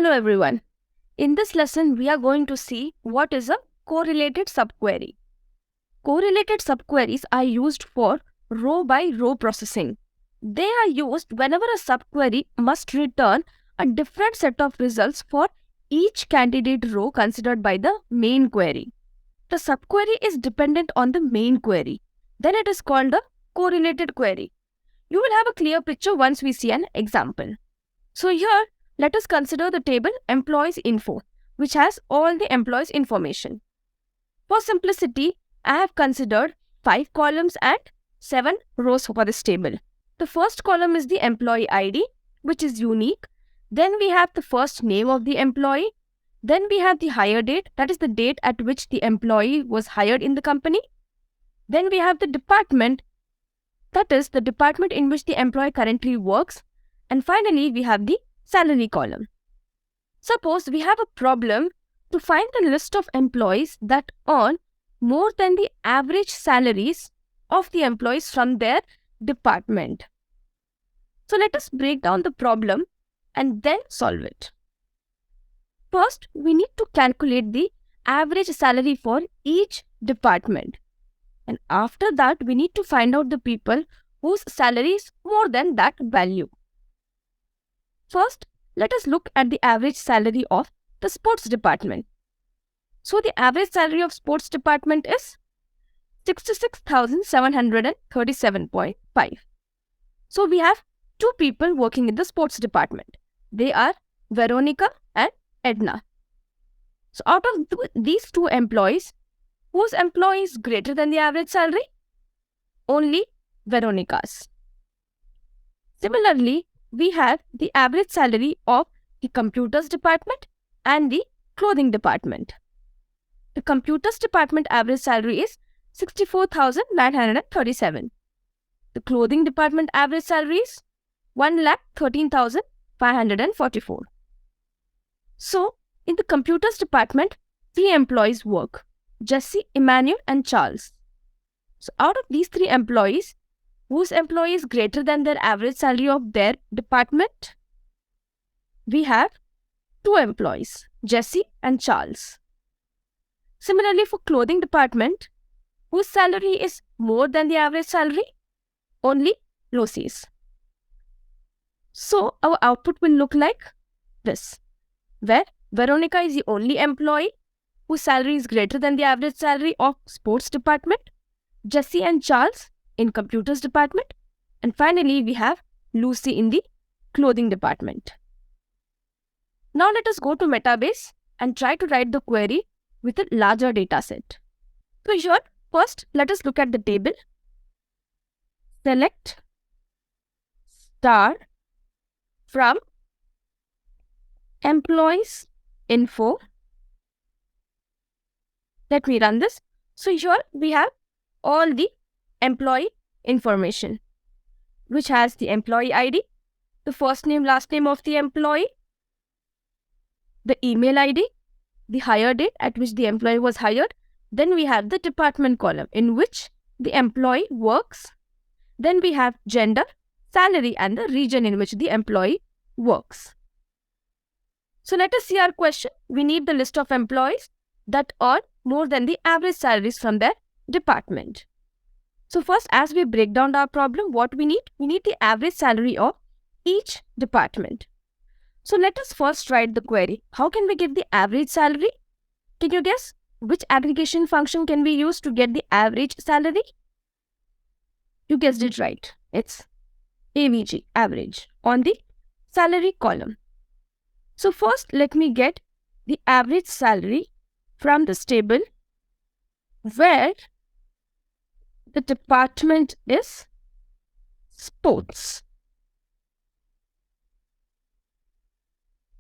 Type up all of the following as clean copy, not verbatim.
Hello everyone. In this lesson, we are going to see what is a correlated subquery. Correlated subqueries are used for row-by-row processing. They are used whenever a subquery must return a different set of results for each candidate row considered by the main query. The subquery is dependent on the main query. Then it is called a correlated query. You will have a clear picture once we see an example. So here, let us consider the table employees info, which has all the employees information. For simplicity, I have considered 5 columns and 7 rows for this table. The first column is the employee ID, which is unique. Then we have the first name of the employee. Then we have the hire date, that is the date at which the employee was hired in the company. Then we have the department, that is the department in which the employee currently works. And finally, we have the salary column. Suppose we have a problem to find the list of employees that earn more than the average salaries of the employees from their department. So let us break down the problem and then solve it. First, we need to calculate the average salary for each department. And after that, we need to find out the people whose salary is more than that value. First, let us look at the average salary of the sports department. So the average salary of sports department is 66,737.5. So we have 2 people working in the sports department. They are Veronica and Edna. So out of these 2 employees, whose employee is greater than the average salary? Only Veronica's. Similarly, we have the average salary of the computers department and the clothing department. The computers department average salary is 64,937. The clothing department average salary is 1,13,544. So, in the computers department, 3 employees work: Jesse, Emmanuel, and Charles. So, out of these 3 employees, whose employee is greater than their average salary of their department? We have 2 employees, Jesse and Charles. Similarly, for clothing department, whose salary is more than the average salary? Only Lucy's. So, our output will look like this, where Veronica is the only employee whose salary is greater than the average salary of sports department, Jesse and Charles in computers department, and finally we have Lucy in the clothing department. Now let us go to Metabase and try to write the query with a larger data set. So here, first let us look at the table. Select star from employees info. Let me run this. So here we have all the employee information, which has the employee ID, the first name, last name of the employee, the email ID, the hire date at which the employee was hired. Then we have the department column in which the employee works. Then we have gender, salary, and the region in which the employee works. So let us see our question. We need the list of employees that earn more than the average salaries from their department. So first, as we break down our problem, what we need? We need the average salary of each department. So let us first write the query. How can we get the average salary? Can you guess which aggregation function can we use to get the average salary? You guessed it right. It's AVG, average, on the salary column. So first, let me get the average salary from this table where the department is sports.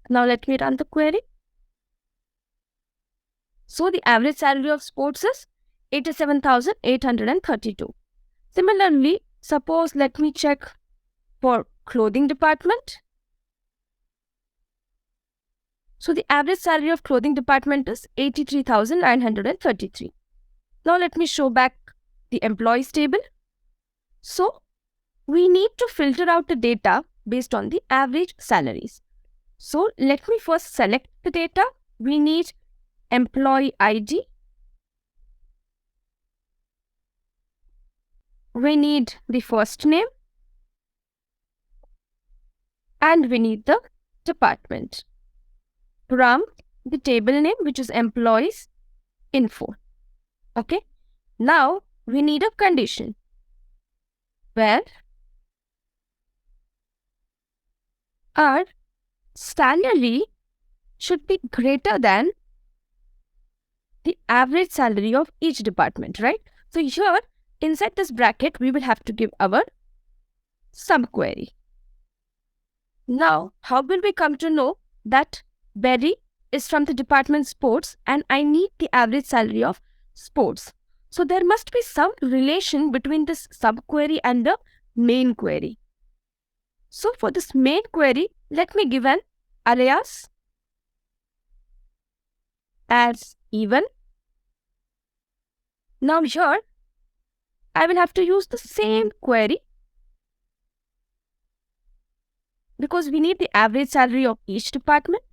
Now let me run the query. So the average salary of sports is 87,832. Similarly, suppose let me check for clothing department. So the average salary of clothing department is 83,933. Now let me show back the employees table. So we need to filter out the data based on the average salaries. So let me first select the data. We need employee ID. We need the first name. And we need the department from the table name, which is employees info. Okay. Now we need a condition where our salary should be greater than the average salary of each department, right? So here inside this bracket, we will have to give our subquery. Now, how will we come to know that Berry is from the department sports and I need the average salary of sports? So there must be some relation between this subquery and the main query. So for this main query, let me give an alias as even. Now here, I will have to use the same query because we need the average salary of each department.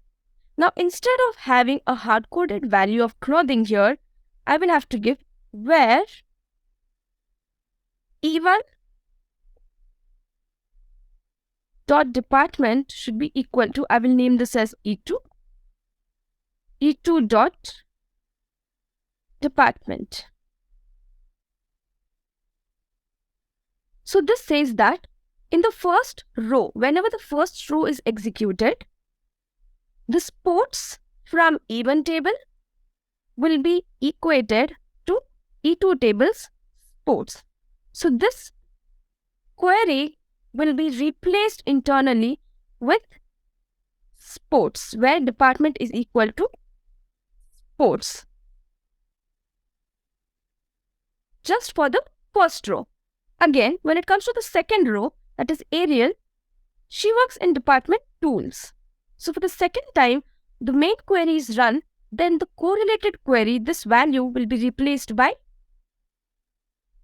Now, instead of having a hard-coded value of clothing here, I will have to give where even dot department should be equal to, I will name this as E2 dot department. So this says that in the first row, whenever the first row is executed, the sports from even table will be equated to E2 table's sports. So this query will be replaced internally with sports, where department is equal to sports. Just for the first row. Again, when it comes to the second row, that is Ariel, she works in department tools. So for the second time, the main query is run, then the correlated query, this value will be replaced by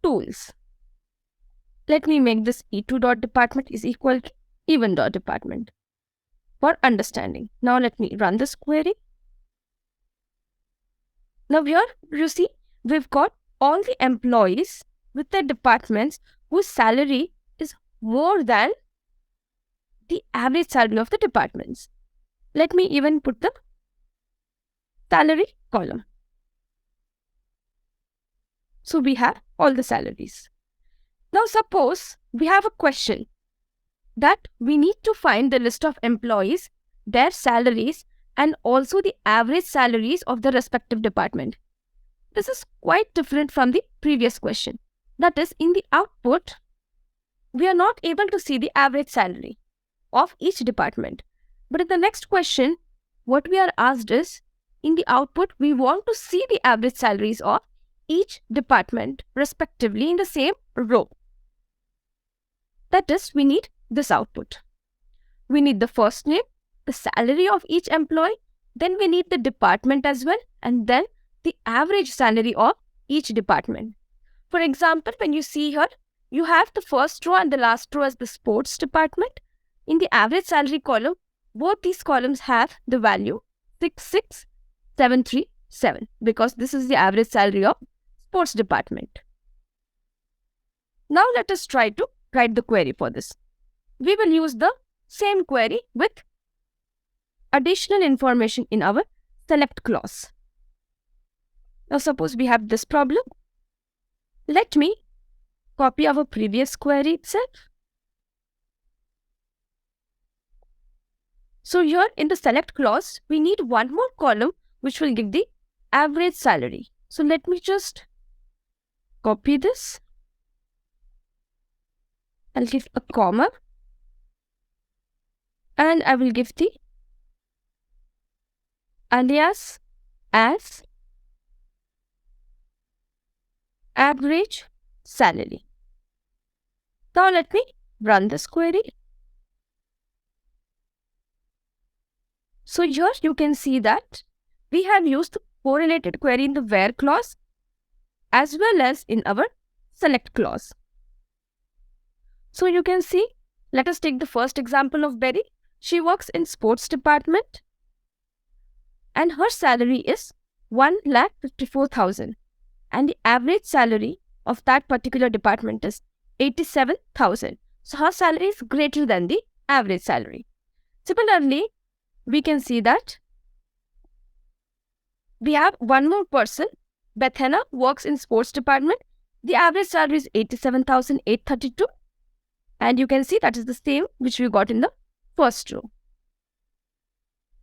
tools. Let me make this E2 dot department is equal to even dot department for understanding. Now let me run this query. Now here you see we've got all the employees with their departments whose salary is more than the average salary of the departments. Let me even put the salary column. So we have all the salaries. Now suppose we have a question that we need to find the list of employees, their salaries, and also the average salaries of the respective department. This is quite different from the previous question. That is, in the output, we are not able to see the average salary of each department. But in the next question, what we are asked is, in the output, we want to see the average salaries of each department respectively in the same row. That is, we need this output. We need the first name, the salary of each employee, then we need the department as well, and then the average salary of each department. For example, when you see here, you have the first row and the last row as the sports department. In the average salary column, both these columns have the value 66737 because this is the average salary of sports department. Now let us try to write the query for this. We will use the same query with additional information in our select clause. Now suppose we have this problem. Let me copy our previous query itself. So here in the select clause, we need one more column which will give the average salary. So let me just copy this. I'll give a comma and I will give the alias as average salary. Now let me run this query. So here you can see that we have used the correlated query in the where clause as well as in our select clause. So you can see, let us take the first example of Berry. She works in sports department and her salary is 1,54,000 and the average salary of that particular department is 87,000. So her salary is greater than the average salary. Similarly, we can see that we have one more person. Bethena works in sports department. The average salary is 87,832. And you can see that is the same which we got in the first row.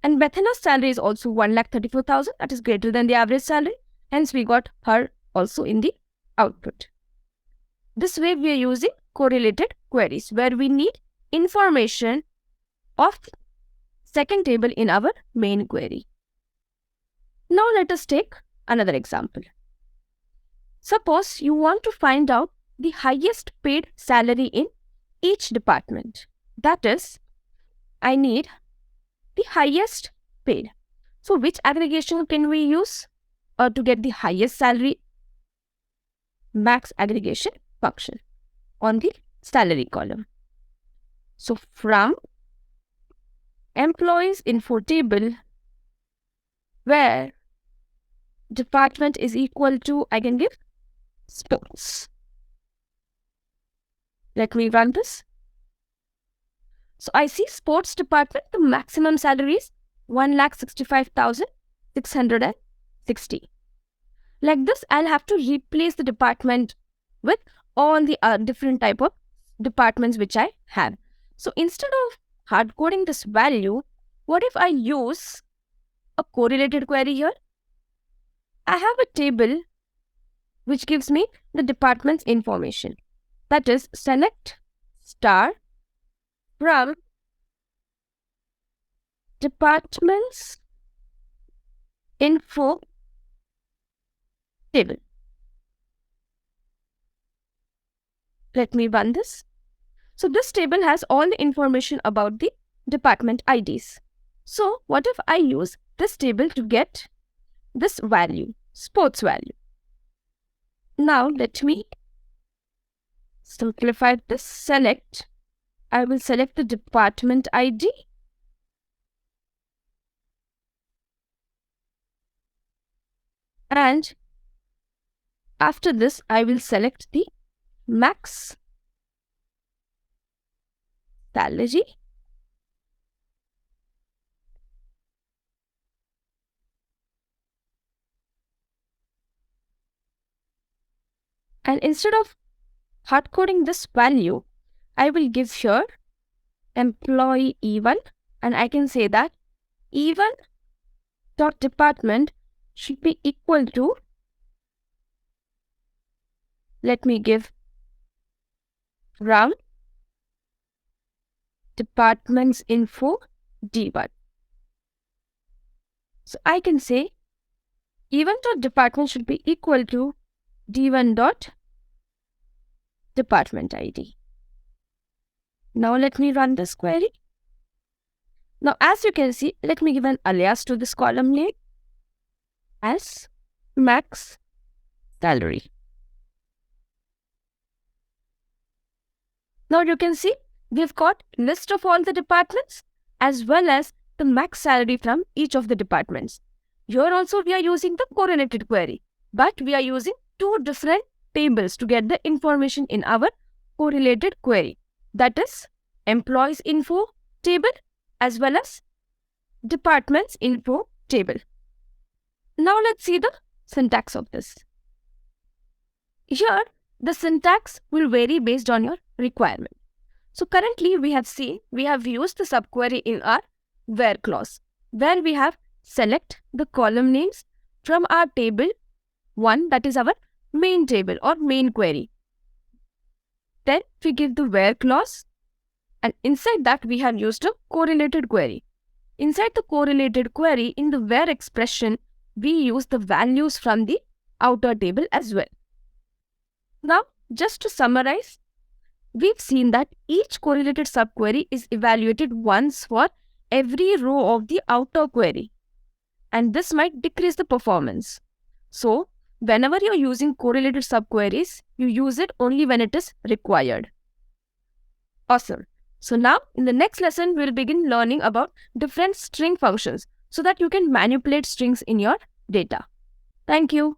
And Bethena's salary is also 1,34,000. That is greater than the average salary. Hence, we got her also in the output. This way, we are using correlated queries where we need information of the second table in our main query. Now, let us take another example. Suppose you want to find out the highest paid salary in each department. That is, I need the highest paid. So, which aggregation can we use to get the highest salary? Max aggregation function on the salary column. So, from employees info table, where department is equal to, I can give sports. Let me run this. So I see sports department, the maximum salary is 1,65,660. Like this, I'll have to replace the department with all the different type of departments which I have. So instead of hard coding this value, what if I use a correlated query here? I have a table which gives me the department's information. That is, select star from department's info table. Let me run this. So this table has all the information about the department IDs. So what if I use this table to get this value, sports value? Now let me simplify this. Select. I will select the department ID. And after this, I will select the max salary. And instead of hard coding this value, I will give here employee E1, and I can say that E1 dot department should be equal to, let me give from department's info D1. So I can say E1 dot department should be equal to D1 dot department ID. Now let me run this query. Now as you can see, let me give an alias to this column name as max salary. Now you can see we've got list of all the departments as well as the max salary from each of the departments. Here also we are using the correlated query, but we are using two different tables to get the information in our correlated query. That is employees info table as well as departments info table. Now let's see the syntax of this. Here the syntax will vary based on your requirement. So currently we have used the subquery in our where clause, where we have select the column names from our table 1, that is our main table or main query. Then we give the where clause, and inside that we have used a correlated query. Inside the correlated query, in the where expression, we use the values from the outer table as well. Now, just to summarize, we've seen that each correlated subquery is evaluated once for every row of the outer query, and this might decrease the performance. So, whenever you're using correlated subqueries, you use it only when it is required. Awesome. So now in the next lesson, we'll begin learning about different string functions so that you can manipulate strings in your data. Thank you.